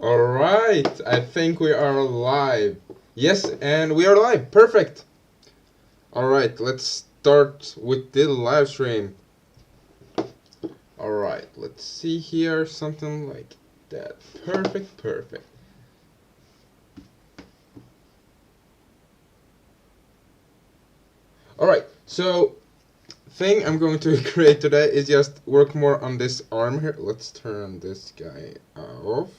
Alright, I think we are live. Yes, and we are live. Perfect. Alright, let's start with the live stream. Alright, let's see here. Something like that. Perfect. Alright, so thing I'm going to create today is just work more on this arm here. Let's turn this guy off.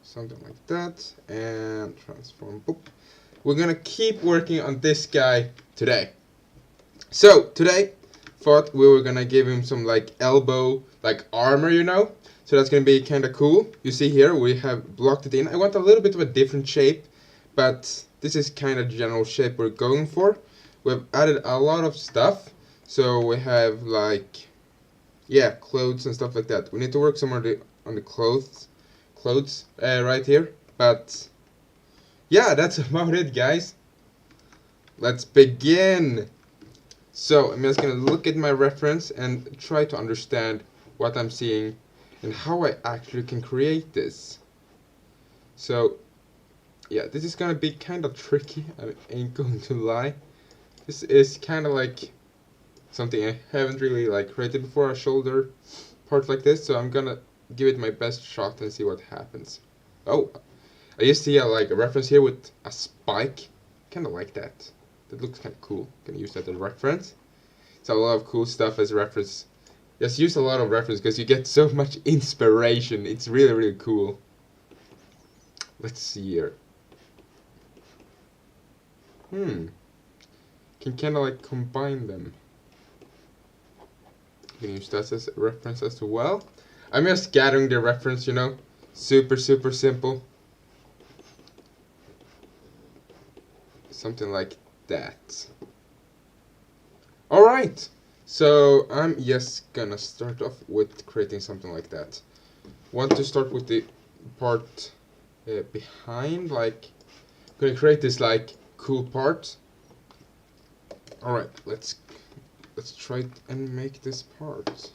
Something like that. And transform. Boop. We're gonna keep working on this guy today. So today, thought we were gonna give him some like elbow, like armor, you know. So that's gonna be kind of cool. You see here we have blocked it in. I want a little bit of a different shape, but this is kind of general shape we're going for. We've added a lot of stuff, so we have like, yeah, clothes and stuff like that. We need to work some on the clothes right here, but yeah, that's about it, guys. Let's begin. So I'm just gonna look at my reference and try to understand what I'm seeing and how I actually can create this. So yeah, this is gonna be kind of tricky, I ain't going to lie. This is kind of like something I haven't really like created before, a shoulder part like this, so I'm gonna give it my best shot and see what happens. Oh, I just see like a reference here with a spike, kind of like that. That looks kind of cool. Gonna use that as a reference. It's a lot of cool stuff as a reference. Just use a lot of reference because you get so much inspiration. It's really cool. Let's see here. Can kind of like combine them. You can use that as a reference as well. I'm just gathering the reference, you know. Super simple. Something like that. Alright, so I'm just gonna start off with creating something like that. Want to start with the part behind, like, gonna create this like cool part. Alright, let's try and make this part.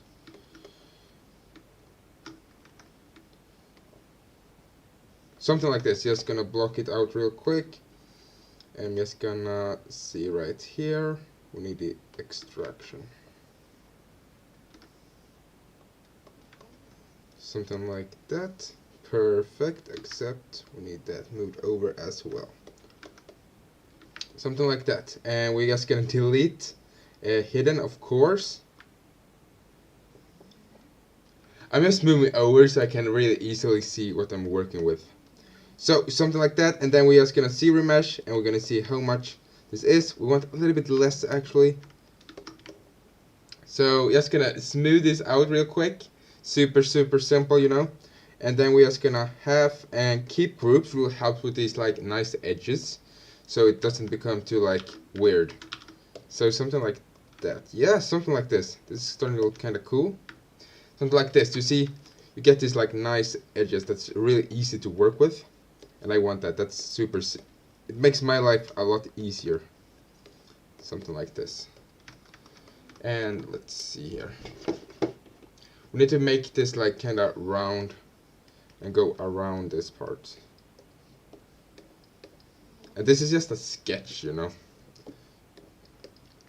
Something like this. Just gonna block it out real quick. I'm just gonna see right here. We need the extraction. Something like that. Perfect, except we need that moved over as well. Something like that. And we're just gonna delete hidden, of course. I'm just moving over so I can really easily see what I'm working with. So something like that, and then we're just gonna see remesh, and we're gonna see how much this is. We want a little bit less actually. So just gonna smooth this out real quick. Super simple, you know. And then we're just gonna have and keep groups will help with these like nice edges, so it doesn't become too like weird. So something like that. Yeah, something like this. This is starting to look kind of cool. Something like this. You see, you get these like nice edges that's really easy to work with. And I want that. That's super. It makes my life a lot easier. Something like this. And let's see here. We need to make this like kind of round and go around this part. And this is just a sketch, you know.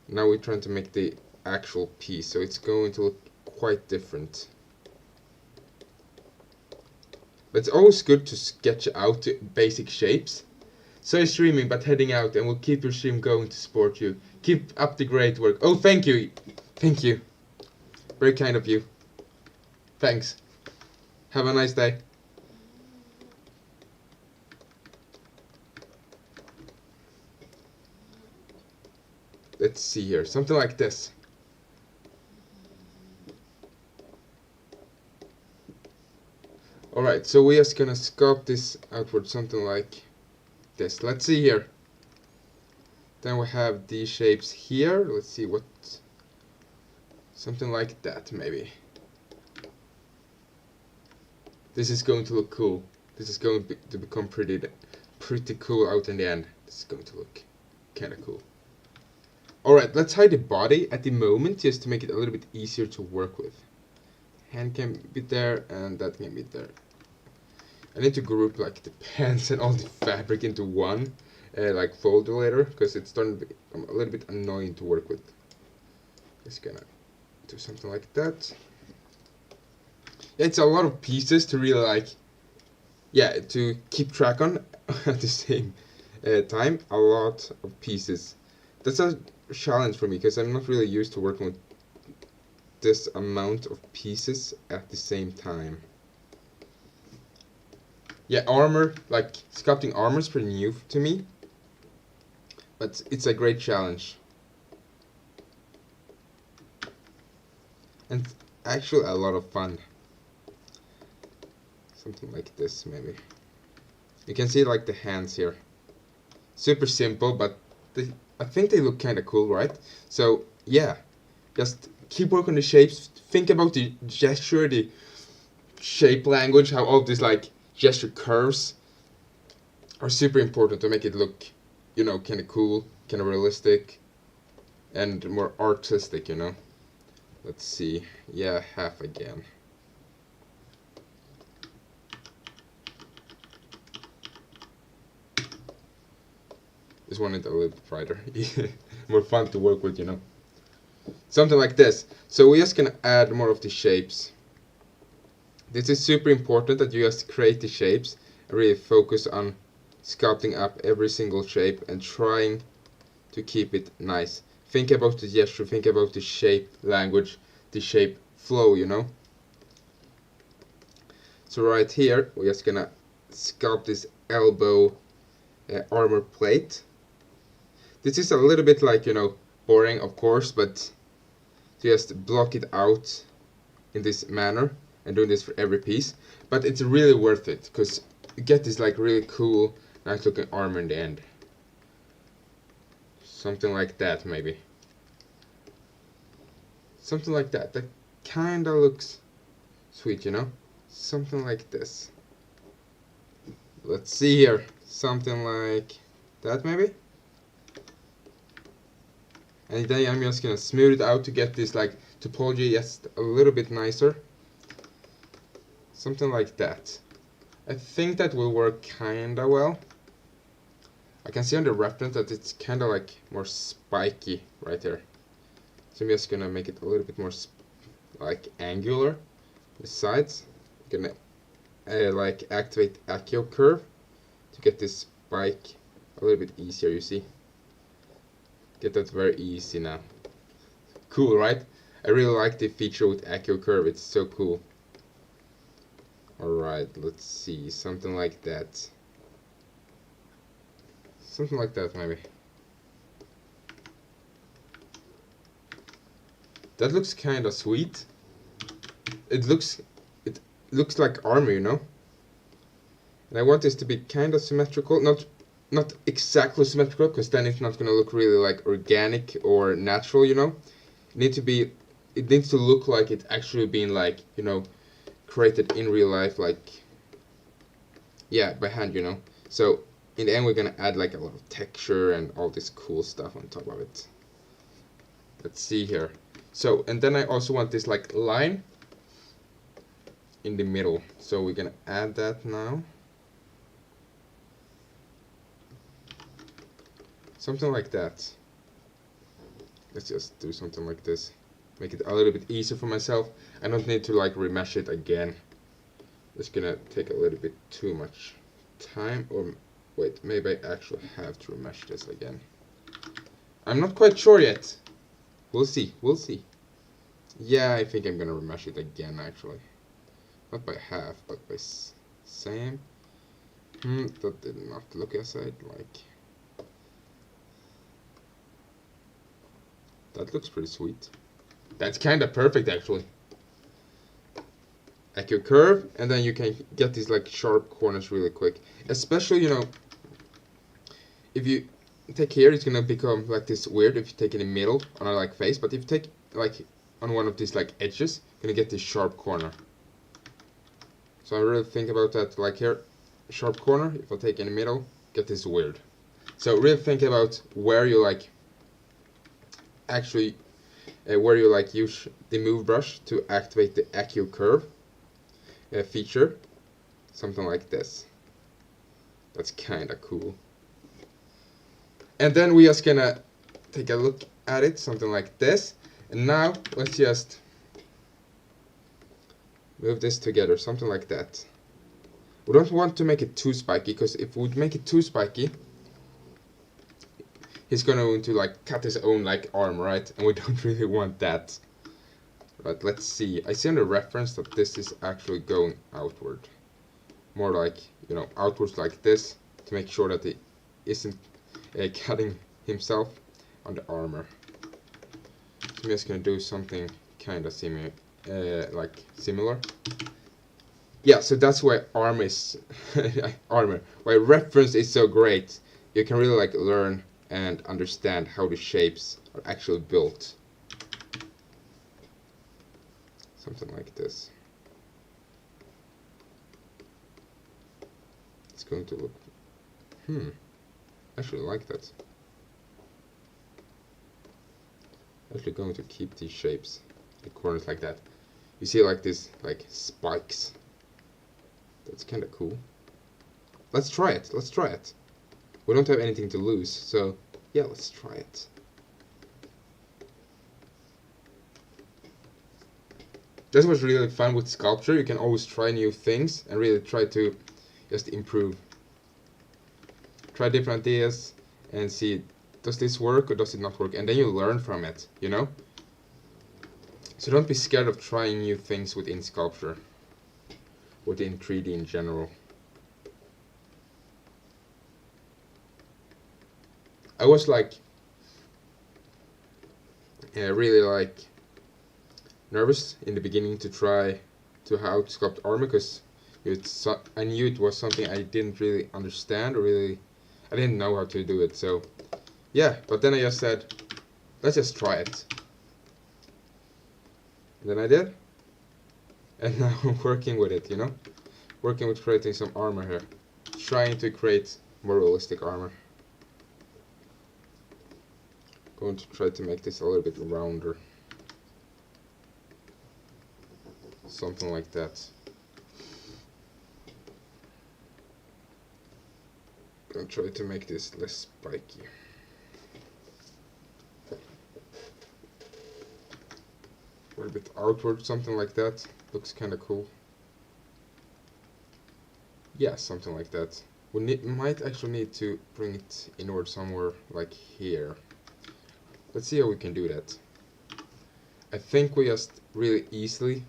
Now we're trying to make the actual piece, so it's going to look quite different. But it's always good to sketch out basic shapes. So is streaming, but heading out, and we'll keep your stream going to support you. Keep up the great work. Oh, thank you. Thank you. Very kind of you. Thanks. Have a nice day. Let's see here. Something like this. Alright, so we're just gonna sculpt this outward, something like this. Let's see here. Then we have these shapes here. Let's see what... Something like that, maybe. This is going to look cool. This is going to become pretty cool out in the end. This is going to look kind of cool. Alright, let's hide the body at the moment, just to make it a little bit easier to work with. Hand can be there, and that can be there. I need to group like the pants and all the fabric into one like folder later, because it's starting to be a little bit annoying to work with. Just gonna do something like that. Yeah, it's a lot of pieces to really like, yeah, to keep track on at the same time. A lot of pieces. That's a challenge for me because I'm not really used to working with this amount of pieces at the same time. Yeah, armor, like sculpting armor is pretty new to me, but it's a great challenge. And actually a lot of fun. Something like this maybe. You can see like the hands here. Super simple, but I think they look kind of cool, right? So yeah, just keep working the shapes. Think about the gesture, the shape language, how all these like gesture curves are super important to make it look, you know, kind of cool, kind of realistic, and more artistic, you know. Let's see. Yeah, half again. Just wanted a little bit brighter. More fun to work with, you know. Something like this. So we're just gonna add more of the shapes. This is super important that you just create the shapes and really focus on sculpting up every single shape and trying to keep it nice. Think about the gesture, think about the shape language, the shape flow, you know. So right here, we're just gonna sculpt this elbow armor plate. This is a little bit like, you know, boring of course, but just block it out in this manner and doing this for every piece. But it's really worth it because you get this like really cool, nice looking armor in the end. Something like that maybe. Something like that. That kinda looks sweet, you know? Something like this. Let's see here. Something like that maybe. And then I'm just gonna smooth it out to get this like topology just a little bit nicer. Something like that. I think that will work kinda well. I can see on the reference that it's kinda like more spiky right there. So I'm just gonna make it a little bit more like angular. The sides. I'm gonna like activate Accio curve to get this spike a little bit easier, you see. Get that very easy now. Cool, right? I really like the feature with Accio curve, it's so cool. Alright, let's see, something like that. Something like that maybe. That looks kinda sweet. It looks like armor, you know? And I want this to be kinda symmetrical, not exactly symmetrical, because then it's not gonna look really like organic or natural, you know. It needs to look like it's actually being like, you know, created in real life, like, yeah, by hand, you know. So in the end we're gonna add like a lot of texture and all this cool stuff on top of it. Let's see here. So, and then I also want this like line in the middle, so we're gonna add that now. Something like that. Let's just do something like this. Make it a little bit easier for myself. I don't need to like remesh it again. It's gonna take a little bit too much time. Or wait, maybe I actually have to remesh this again. I'm not quite sure yet. We'll see, we'll see. Yeah, I think I'm gonna remesh it again actually. Not by half, but by same. That did not look as I'd like. That looks pretty sweet. That's kind of perfect actually. Accio curve, and then you can get these like sharp corners really quick. Especially, you know, if you take here, it's gonna become like this weird if you take it in the middle on a like face, but if you take like on one of these like edges, you're gonna get this sharp corner. So I really think about that, like here, sharp corner, if I take in the middle, get this weird. So really think about where you like actually where you like use the move brush to activate the Accio curve feature. something like this. That's kinda cool. And then we're just gonna take a look at it, something like this. And now let's just move this together, something like that. We don't want to make it too spiky, because if we make it too spiky, he's going to like cut his own like arm, right? And we don't really want that. But let's see. I see on the reference that this is actually going outward. More like, you know, outwards like this, to make sure that he isn't cutting himself on the armor. So I'm just gonna do something kind of similar. Yeah, so that's why armor is why reference is so great. You can really like learn and understand how the shapes are actually built. Something like this. It's going to look I actually like that. Actually going to keep these shapes, the corners like that. You see like this like spikes. That's kind of cool. Let's try it. Let's try it. We don't have anything to lose, so yeah, let's try it. That's what's really fun with sculpture. You can always try new things and really try to just improve. Try different ideas and see, does this work or does it not work? And then you learn from it, you know? So don't be scared of trying new things within sculpture, within 3D in general. I was like, really like nervous in the beginning to try to how to sculpt armor, because I knew it was something I didn't really understand, or really, I didn't know how to do it. So yeah, but then I just said, let's just try it. And then I did, and now I'm working with it, you know, working with creating some armor here, trying to create more realistic armor. Going to try to make this a little bit rounder. Something like that. Gonna try to make this less spiky. A little bit outward, something like that. Looks kinda cool. Yeah, something like that. We might actually need to bring it inward somewhere like here. Let's see how we can do that. I think we just really easily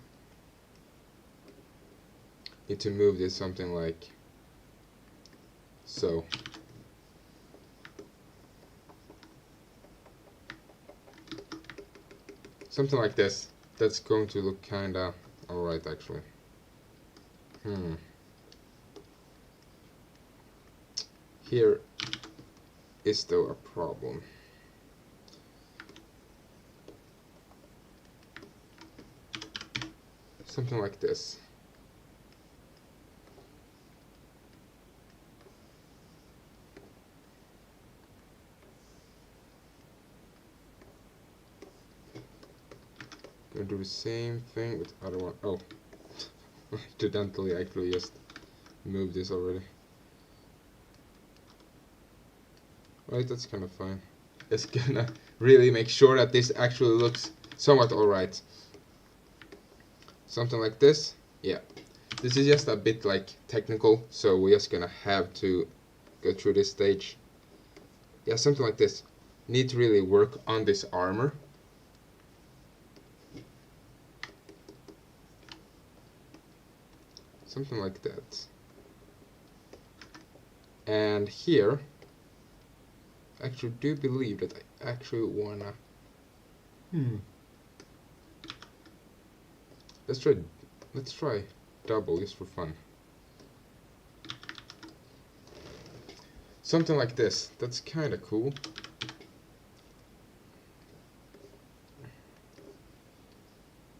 need to move this something like so. Something like this. That's going to look kinda alright actually. Here is though a problem. Something like this. Gonna do the same thing with the other one. Oh, accidentally actually just moved this already. Right, that's kind of fine. Just gonna really make sure that this actually looks somewhat alright. Something like this. Yeah, this is just a bit like technical, so we're just gonna have to go through this stage. Yeah, something like this. Need to really work on this armor. Something like that. And here, I actually do believe that I actually wanna. Let's try double just for fun. Something like this. That's kind of cool.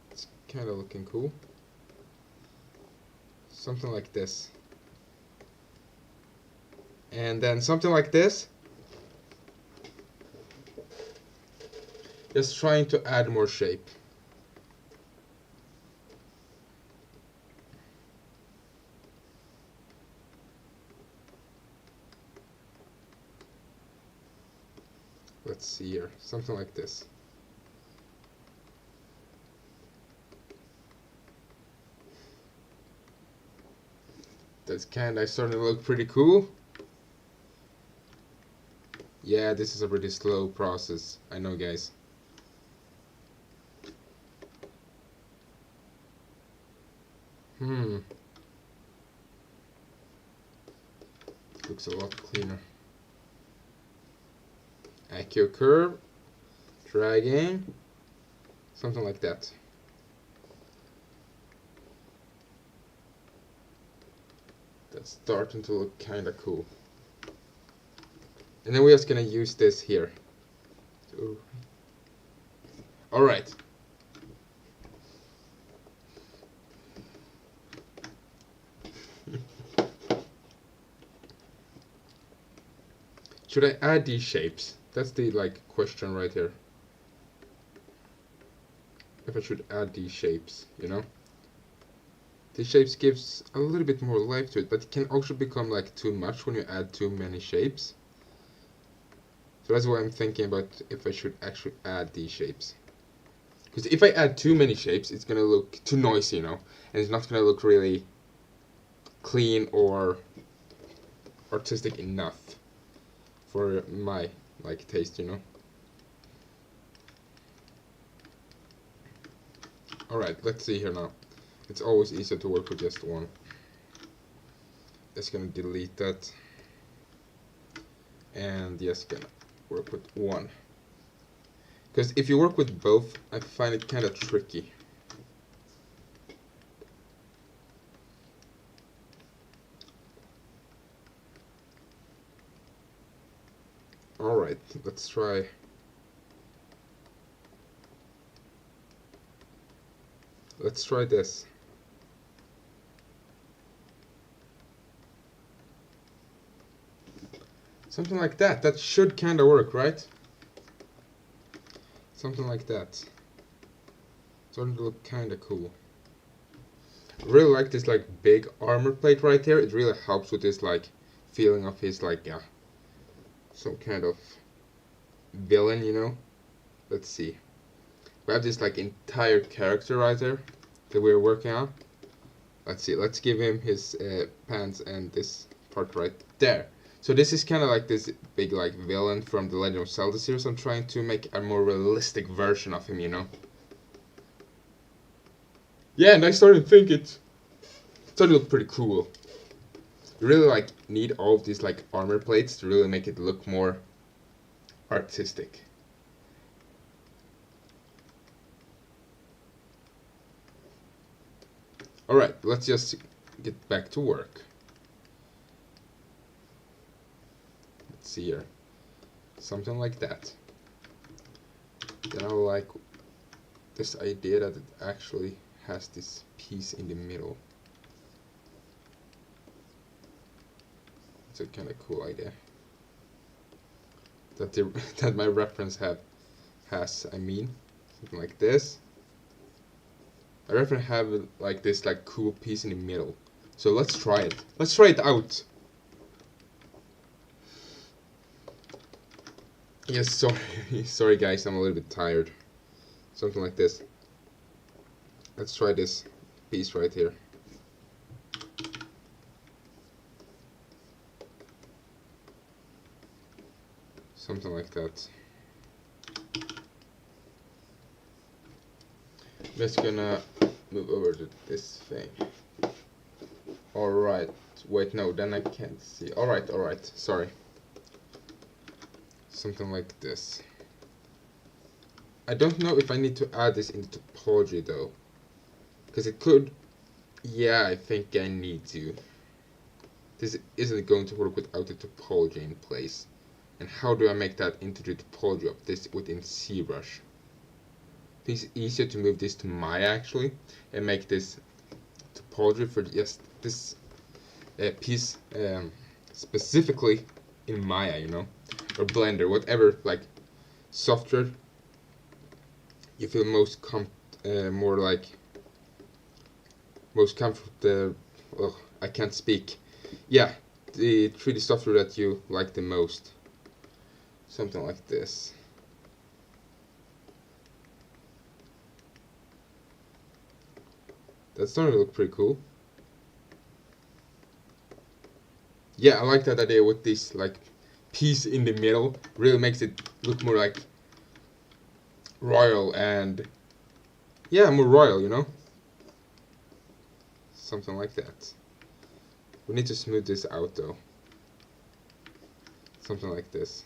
It's kind of looking cool. Something like this. And then something like this. Just trying to add more shape. let's see here, something like this. That's kinda starting to look pretty cool. Yeah, this is a pretty slow process, I know, guys. Looks a lot cleaner. Accurate curve, dragging, something like that. That's starting to look kinda cool. And then we're just gonna use this here. Alright. Should I add these shapes? That's the question right here. If I should add these shapes, you know? These shapes gives a little bit more life to it, but it can also become too much when you add too many shapes. So that's why I'm thinking about if I should actually add these shapes. Because if I add too many shapes, it's gonna look too noisy, you know? And it's not gonna look really clean or artistic enough for my taste, you know. Alright, let's see here now. It's always easier to work with just one. Just gonna delete that. And just gonna work with one. Because if you work with both, I find it kinda tricky. Alright, let's try. Let's try this. Something like that. That should kinda work, right? Something like that. Starting to look kinda cool. I really like this big armor plate right here. It really helps with this feeling of his some kind of villain, you know. Let's see. We have this entire character right there that we're working on. Let's see. Let's give him his pants and this part right there. So this is kind of this big villain from the Legend of Zelda series. I'm trying to make a more realistic version of him, you know. Yeah, and I started to think it started to look pretty cool. You really need all of these armor plates to really make it look more artistic. Alright, let's just get back to work. Let's see here. Something like that. Then I like this idea that it actually has this piece in the middle. It's a kind of cool idea. That my reference has. I mean, something like this. I reference have this cool piece in the middle. So let's try it. Let's try it out. Yes, sorry guys, I'm a little bit tired. Something like this. Let's try this piece right here. Something like that. I'm just gonna move over to this thing. Alright, wait, no, then I can't see. Alright, sorry. Something like this. I don't know if I need to add this into topology though. Because it could. Yeah, I think I need to. This isn't going to work without the topology in place. And how do I make that into the topology of this within Zbrush? It's easier to move this to Maya actually and make this topology for just this piece specifically in Maya, you know, or Blender, whatever software you feel most comfortable. I can't speak. Yeah, the 3D software that you like the most. Something like this. That's starting to look pretty cool. Yeah, I like that idea with this like piece in the middle. Really makes it look more like royal and yeah, more royal, you know? Something like that. We need to smooth this out though. Something like this.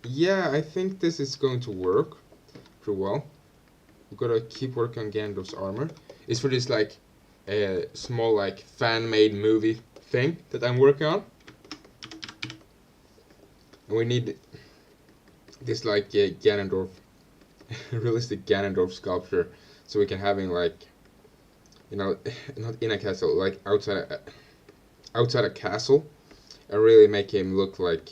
Yeah, I think this is going to work pretty well. We've got to keep working on Ganondorf's armor. It's for this like small like fan-made movie thing that I'm working on. And we need this like Ganondorf, realistic Ganondorf sculpture, so we can have him like, you know, not in a castle, like outside a castle, and really make him look like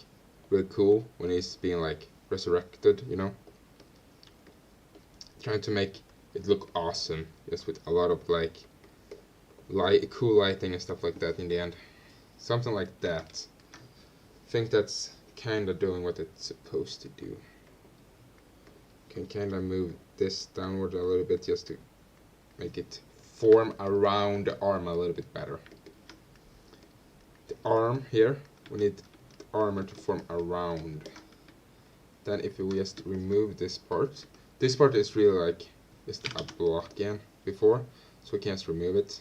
really cool when he's being like resurrected, you know. Trying to make it look awesome, just with a lot of like cool lighting and stuff like that in the end. Something like that. I think that's kind of doing what it's supposed to do. Can kind of move this downward a little bit just to make it form around the arm a little bit better. The arm here, we need the armor to form around. Then if we just remove this part is really like just a block again before, so we can just remove it.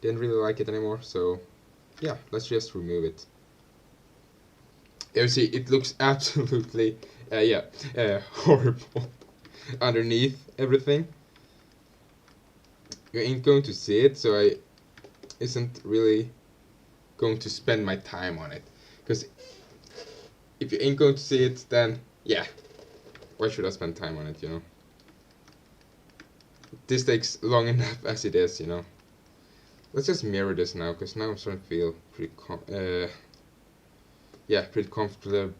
Didn't really like it anymore, so yeah, let's just remove it. You see, it looks absolutely horrible underneath everything. You ain't going to see it, so I isn't really going to spend my time on it. Because if you ain't going to see it, then yeah, why should I spend time on it, you know? This takes long enough as it is, you know. Let's just mirror this now, because now I'm starting to feel pretty pretty comfortable.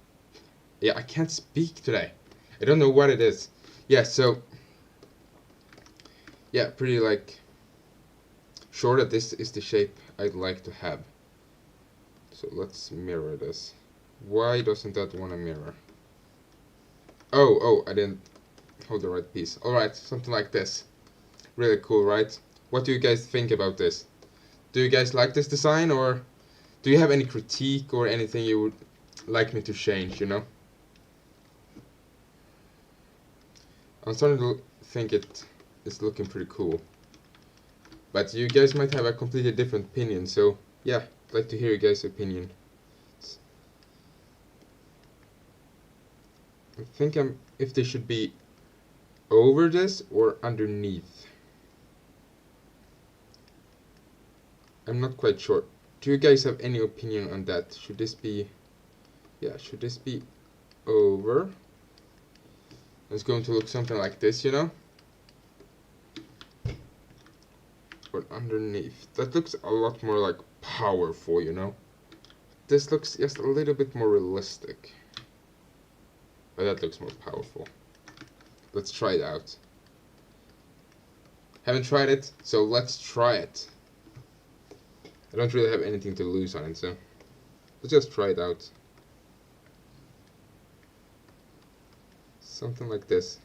Yeah, I can't speak today. I don't know what it is. Yeah, so yeah, pretty like sure that this is the shape I'd like to have. So let's mirror this. Why doesn't that want to mirror? Oh, I didn't hold the right piece. Alright, something like this. Really cool, right? What do you guys think about this? Do you guys like this design, or do you have any critique or anything you would like me to change, you know? I'm starting to think it is looking pretty cool. But you guys might have a completely different opinion, so yeah, I'd like to hear your guys' opinion. I think if they should be over this or underneath. I'm not quite sure. Do you guys have any opinion on that? Should this be, should this be over? It's going to look something like this, you know? Or underneath. That looks a lot more like powerful, you know? This looks just a little bit more realistic. But that looks more powerful. Let's try it out. Haven't tried it, so let's try it. I don't really have anything to lose on it, so let's just try it out. Something like this.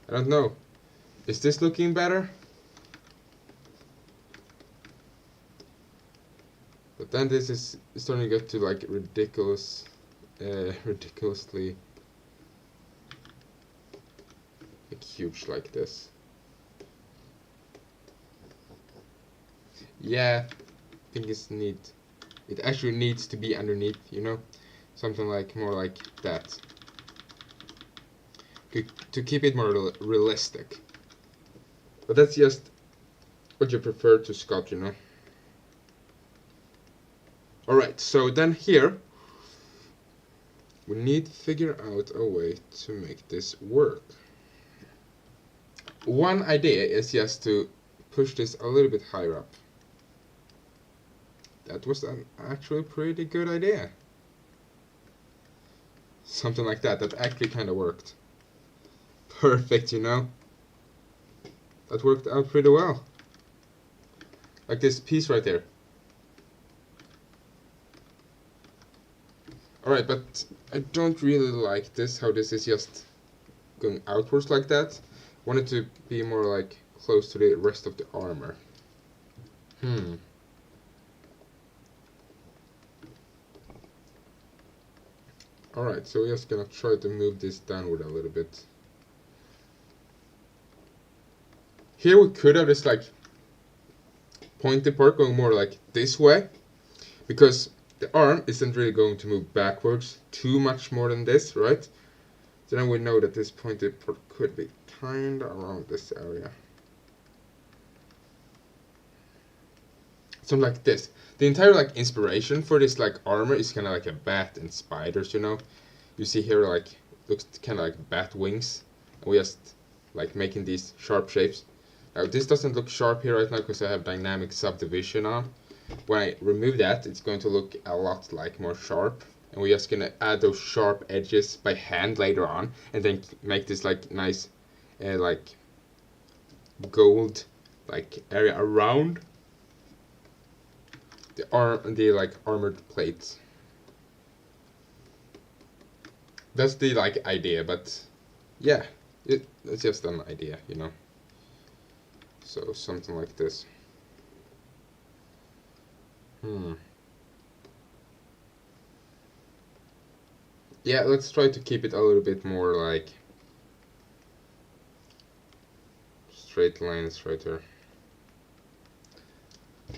I don't know. Is this looking better? But then this is starting to get to like ridiculously like huge like this. Yeah, I think it's neat. It actually needs to be underneath, you know? Something like more like that. To keep it more realistic. But that's just what you prefer to sculpt, you know? Alright, so then here we need to figure out a way to make this work. One idea is just to push this a little bit higher up. That was an actually pretty good idea. Something like that. That actually kind of worked. Perfect, you know? That worked out pretty well. Like this piece right there. Alright, but I don't really like this, how this is just going outwards like that. Want it to be more like close to the rest of the armor. Alright, so we're just gonna try to move this downward a little bit. Here we could have this like pointy part going more like this way, because the arm isn't really going to move backwards too much more than this, right? So then we know that this pointed part could be kinda around this area. Something like this. The entire like inspiration for this like armor is kind of like a bat and spiders, you know. You see here like looks kind of like bat wings, and we just like making these sharp shapes. Now this doesn't look sharp here right now because I have dynamic subdivision on. When I remove that, it's going to look a lot like more sharp, and we're just gonna add those sharp edges by hand later on, and then make this like nice like gold like area around the like armored plates. That's the like idea, but yeah, it's just an idea, you know. So something like this. Yeah, let's try to keep it a little bit more like straight lines right here.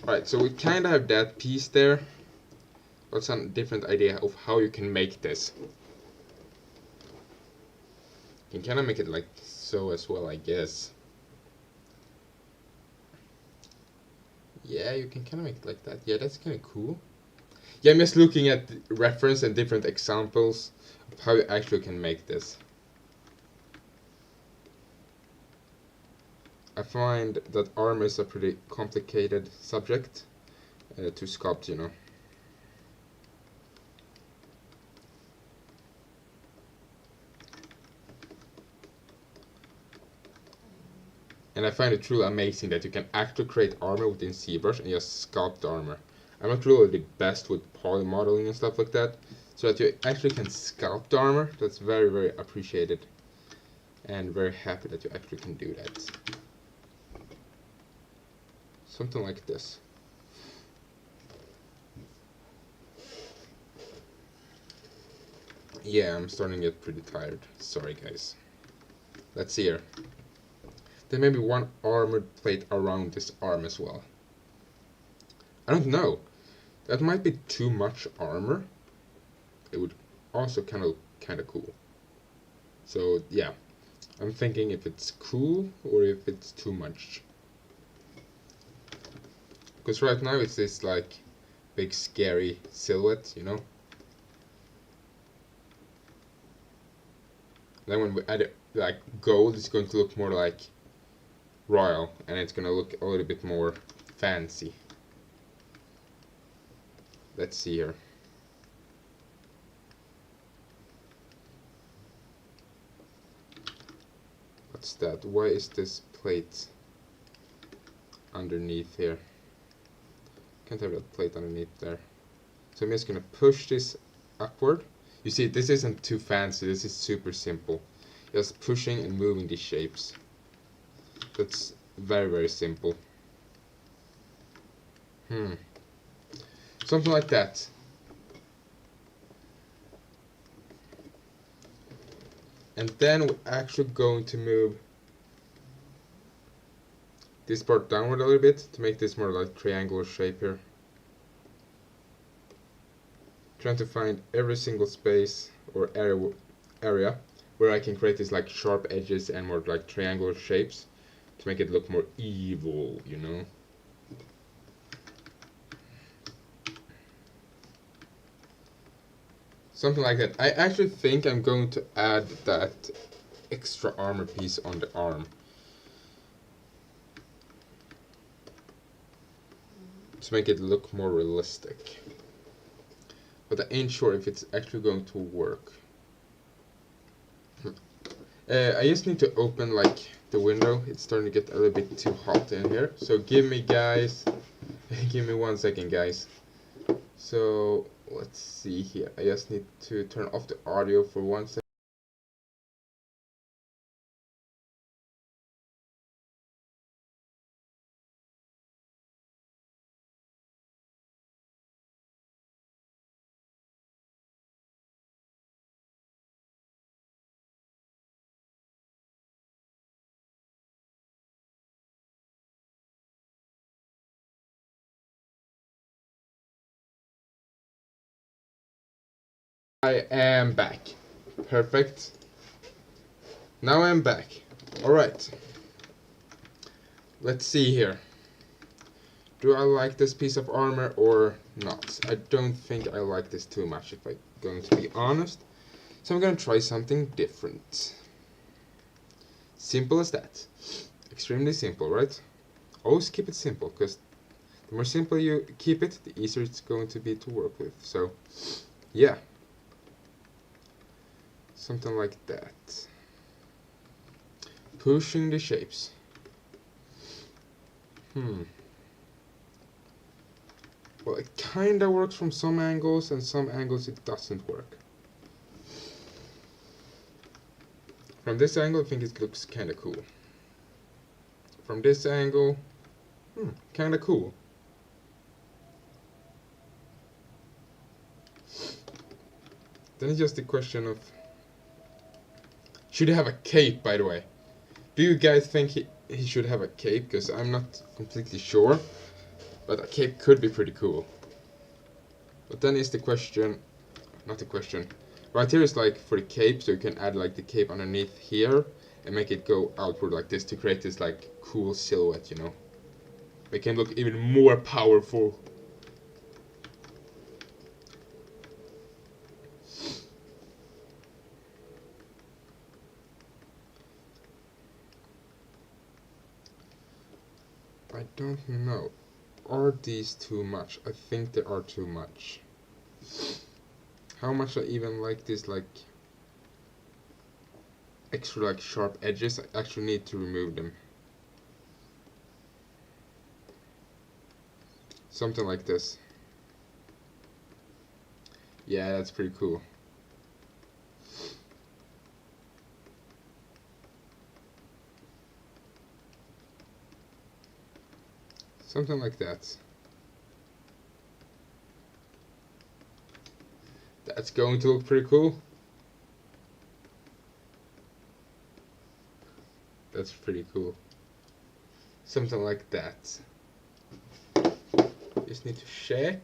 Alright, so we kind of have that piece there. What's a different idea of how you can make this? You can kind of make it like so as well, I guess. Yeah, you can kind of make it like that. Yeah, that's kind of cool. Yeah, I'm just looking at reference and different examples of how you actually can make this. I find that armor is a pretty complicated subject to sculpt, you know. And I find it truly amazing that you can actually create armor within Zbrush and just sculpt armor. I'm not really the best with poly modeling and stuff like that, so that you actually can sculpt armor, that's very, very appreciated. And very happy that you actually can do that. Something like this. Yeah, I'm starting to get pretty tired. Sorry, guys. Let's see here. There may be one armored plate around this arm as well. I don't know. That might be too much armor. It would also kind of cool. So yeah, I'm thinking if it's cool or if it's too much. Because right now it's this like big scary silhouette, you know. Then when we add it, like gold, it's going to look more like royal, and it's going to look a little bit more fancy. Let's see here. What's that? Why is this plate underneath here? Can't have that plate underneath there. So I'm just gonna push this upward. You see, this isn't too fancy, this is super simple. Just pushing and moving these shapes. That's very, very simple. Something like that. And then we're actually going to move this part downward a little bit to make this more like triangular shape here. Trying to find every single space or area where I can create these like sharp edges and more like triangular shapes to make it look more evil, you know. Something like that. I actually think I'm going to add that extra armor piece on the arm. To make it look more realistic. But I ain't sure if it's actually going to work. I just need to open like the window. It's starting to get a little bit too hot in here. So give me 1 second, guys. So let's see here. I just need to turn off the audio for 1 second. I am back. Perfect. Now I'm back. Alright. Let's see here. Do I like this piece of armor or not? I don't think I like this too much, if I'm going to be honest. So I'm gonna try something different. Simple as that. Extremely simple, right? Always keep it simple, because the more simple you keep it, the easier it's going to be to work with. So, yeah. Something like that. Pushing the shapes. Well, it kinda works from some angles, and some angles it doesn't work. From this angle, I think it looks kinda cool. From this angle, kinda cool. Then it's just a question of, should he have a cape, by the way? Do you guys think he should have a cape? Because I'm not completely sure. But a cape could be pretty cool. But then is the question, not the question. Right here is like for the cape, so you can add like the cape underneath here and make it go outward like this to create this like cool silhouette, you know. It can look even more powerful. I don't know. Are these too much? I think they are too much. How much I even like this like extra like sharp edges, I actually need to remove them. Something like this. Yeah, that's pretty cool. Something like that. That's going to look pretty cool. That's pretty cool. Something like that. Just need to check.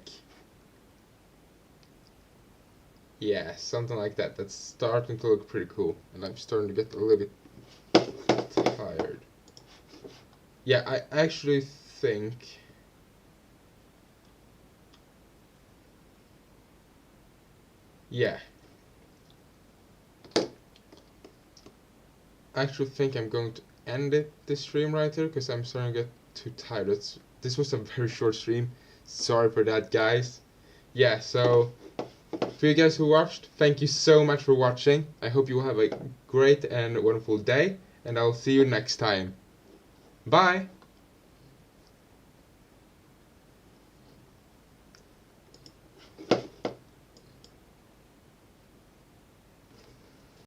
Yeah, something like that. That's starting to look pretty cool. And I'm starting to get a little bit tired. Yeah, I actually think... Yeah. I actually think I'm going to end this stream right here, because I'm starting to get too tired. This was a very short stream. Sorry for that, guys. Yeah, so for you guys who watched, thank you so much for watching. I hope you will have a great and wonderful day, and I'll see you next time. Bye!